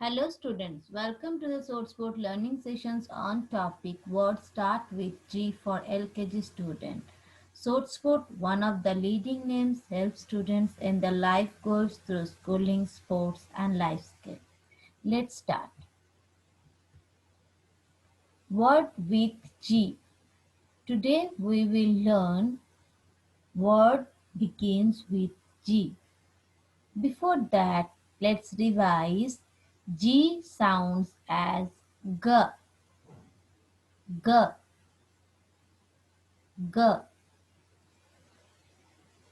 Hello students, welcome to the Sword Sport learning sessions on topic Words Start with G for LKG student. Sword Sport, one of the leading names, helps students in their life goals through schooling, sports and life skills. Let's start. Word with G. Today we will learn word begins with G. Before that, let's revise. G sounds as G, G, G.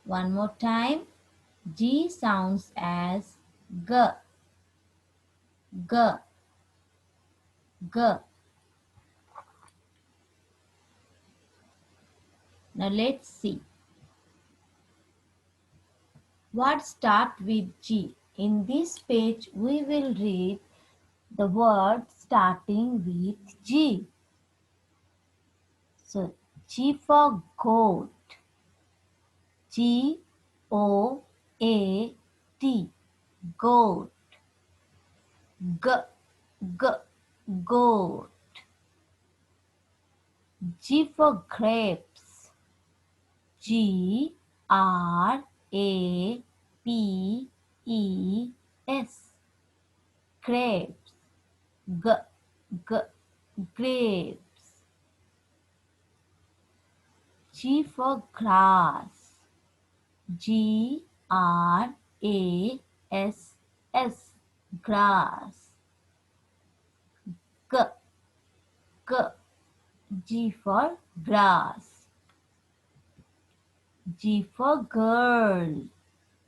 One more time. G sounds as G, G, G. Now let's see. What start with G? In this page, we will read the word starting with G. So, G for goat. G O A T. Goat. G, G, goat. G for grapes. G R A P E S. Grapes. G, G, grapes. G for grass. G R A S S. Grass. G, G. G for grass. G for girl.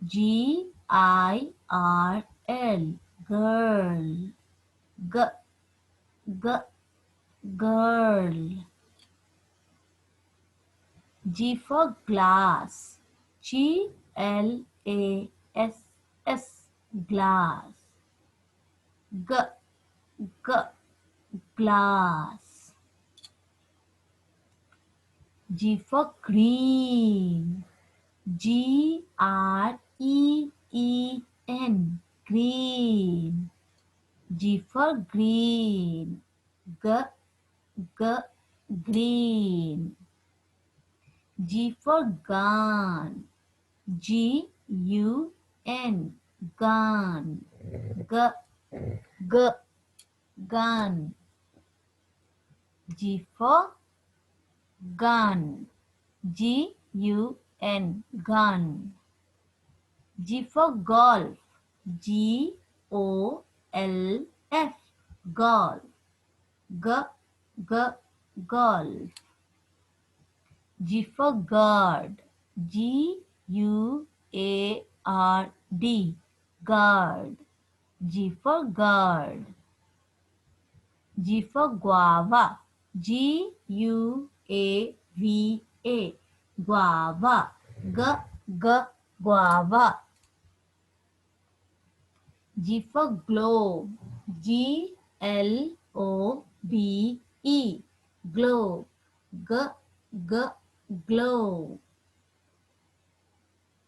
G I R L. Girl. G, G, girl. G for glass. G L A S S. Glass. G, G, glass. G for green. G R E E N. Green. G for green. G, G, green. G for gun. G U N. Gun. G, G, gun. G for gun. G U N. Gun. G for golf. G O L F. Golf. G, G, golf. G for guard. G U A R D. Guard. G for guard. G for guava. G U A V A. Guava. G, G, guava. G for globe. G L O B E. Globe. G, G, globe.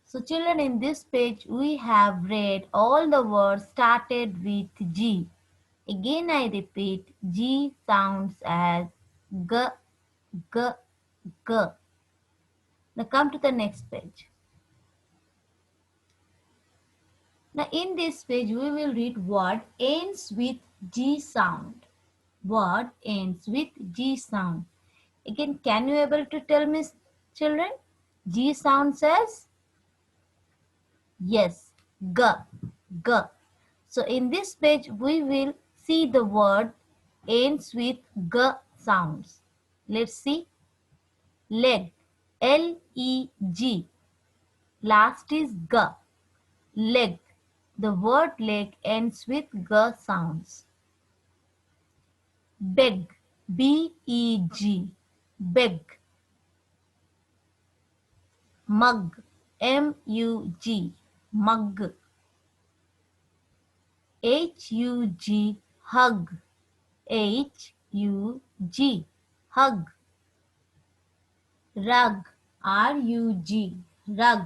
So children, in this page we have read all the words started with G. Again I repeat, G sounds as G, G, G. Now come to the next page. Now in this page we will read word ends with G sound. Word ends with G sound. Again, can you able to tell me, children? G sounds as? Yes, G, G. So in this page we will see the word ends with G sounds. Let's see. Leg, L-E-G. Last is G. Leg. The word leg ends with G sounds. Beg, B-E-G. Beg. Mug, M-U-G. Mug. H-U-G. Hug, H-U-G. Hug. Rug, R-U-G. Rug.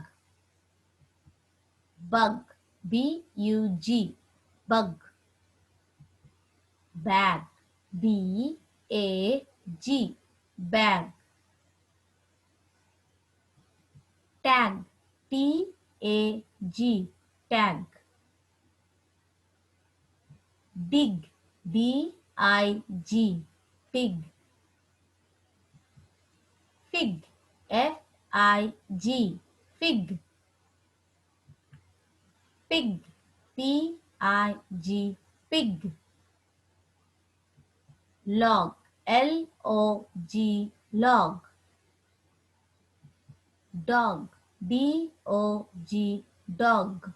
Bug, B-U-G. Bug. bag, B-A-G, bag. Tag, T-A-G, tag. Big, B-I-G, pig. Fig, F-I-G, fig. Pig, P-I-G, pig. Log, L-O-G, log. Dog, D-O-G, dog.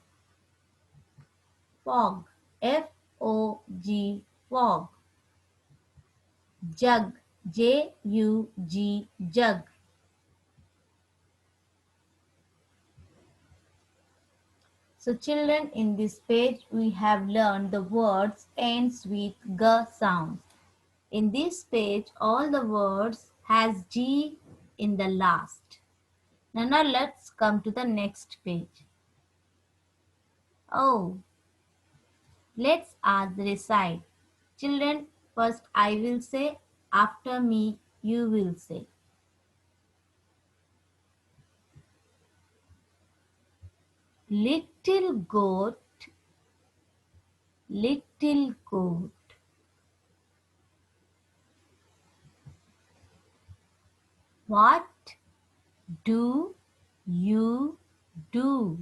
Fog, F-O-G, fog. Jug, J-U-G, jug. So children, in this page we have learned the words ends with g sounds. In this page all the words has g in the last. Now let's come to the next page. Oh, let's ask the recite. Children, first I will say, after me you will say. Little goat, little goat, what do you do?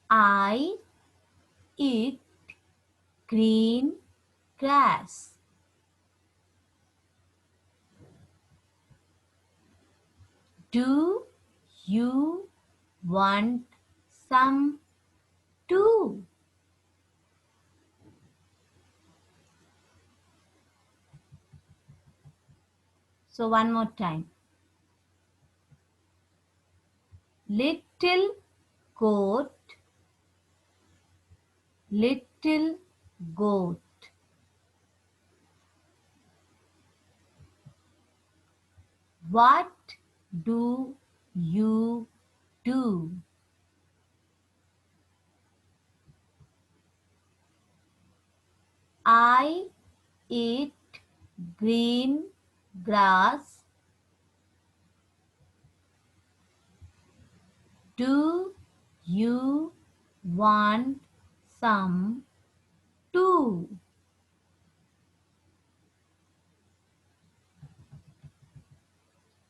I eat green grass. Do you want some too? So one more time. Little goat, little goat. What do you do? I eat green grass. Do you want some too?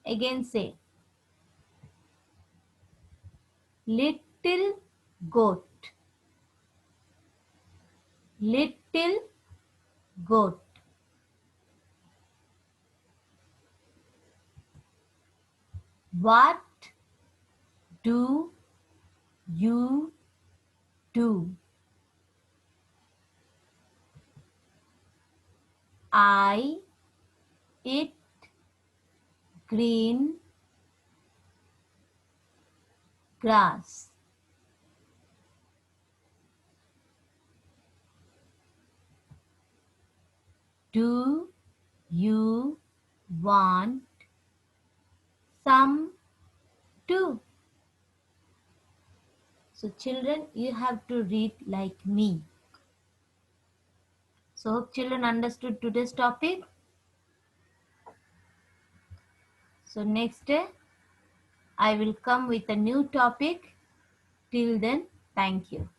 Again say, little goat, little goat. What do you do? I eat green grass. Do you want some too? So children, you have to read like me. So hope children understood today's topic. So next day I will come with a new topic. Till then, thank you.